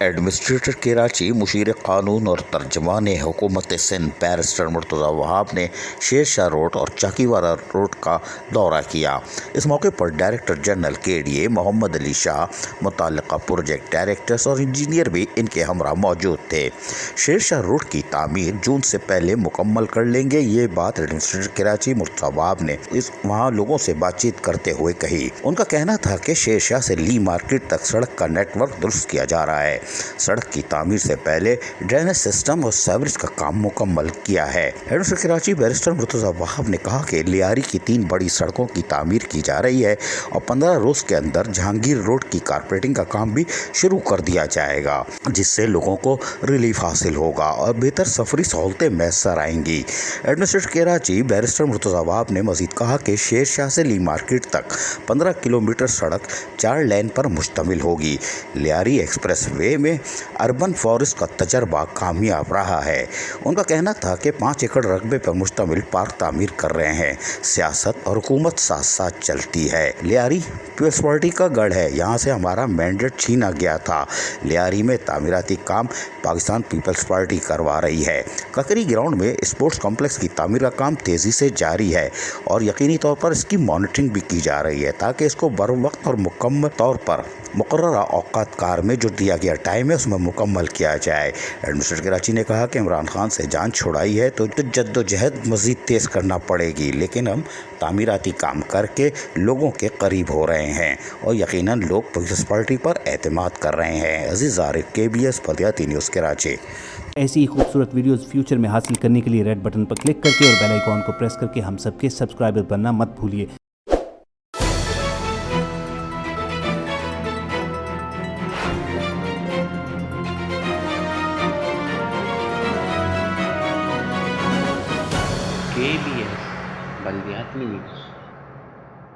Administrator Karachi Musheer कानून और तर्जमान हुकूमत सिंध बैरिस्टर मुर्तज़ा वहाब ने शेर शाह रोड और चाकीवाला रोड का दौरा किया। इस मौके पर director general KDA Mohammad Ali Shah, मुतल्लिका प्रोजेक्ट डायरेक्टर्स और इंजीनियर भी इनके हमरा मौजूद थे। शेर शाह रोड की तामीर जून से पहले मुकम्मल कर लेंगे, ये बात एडमिनिस्ट्रेटर कराची मुर्तज़ा वहाब ने वहाँ लोगों से बातचीत करते हुए कही। उनका कहना था कि शेर शाह से ली मार्केट तक सड़क का नेटवर्क दुरुस्त किया जा रहा है। सड़क की तामीर से पहले ड्रेनेज सिस्टम और सीवरेज का काम मुकम्मल किया है। एडमिनिस्ट्रेटर कराची बैरिस्टर मुर्तज़ा वहाब ने कहा कि लियारी की 3 बड़ी सड़कों की तामीर की जा रही है और 15 रोज के अंदर जहांगीर रोड की कारपेटिंग का काम भी शुरू कर दिया जाएगा, जिससे लोगों को रिलीफ हासिल होगा और बेहतर सफरी सहूलतें मैसर आएंगी। एडमिनिस्ट्रेटर कराची बैरिस्टर मुर्तज़ा वहाब ने मजीद कहा कि शेर शाह से ली मार्केट तक 15 किलोमीटर सड़क 4 लेन पर मुश्तमिल होगी। लियारी एक्सप्रेस वे में अर्बन फॉरेस्ट का तजर्बा कामयाब रहा है। उनका कहना था कि 5 एकड़ रकबे पर मुश्तमिल पार्क तामीर कर रहे हैं। सियासत और हुकूमत साथ साथ चलती है। लियारी पीपल्स पार्टी का गढ़ है, यहाँ से हमारा मैंडेट छीना गया था। लियारी में तामीराती काम पाकिस्तान पीपल्स पार्टी करवा रही है। ककरी ग्राउंड में स्पोर्ट्स कॉम्प्लेक्स की तामीर का काम तेज़ी से जारी है और यकीनी तौर पर इसकी मॉनिटरिंग भी की जा रही है ताकि इसको बर वक्त और मुकम्मल तौर पर मुकर्ररा औकात कार में जो दिया गया टाइम है उसमें मुकम्मल किया जाए। एडमिनिस्ट्रेटर कराची ने कहा कि इमरान खान से जान छुड़ाई है तो जद्दोजहद मज़ीद तेज़ करना पड़ेगी, लेकिन हम तामीराती काम करके लोगों के करीब हो रहे हैं और यकीनन लोग पीपल्स पार्टी पर एतमाद कर रहे हैं। अजीज़ आरिफ, KBS बल्दियाती न्यूज़ कराची। ऐसी ही खूबसूरत वीडियोस फ्यूचर में हासिल करने के लिए रेड बटन पर क्लिक करके और बेल आइकॉन को प्रेस करके हम सबके सब्सक्राइबर बनना मत भूलिए। KBS बल्दियाती न्यूज़।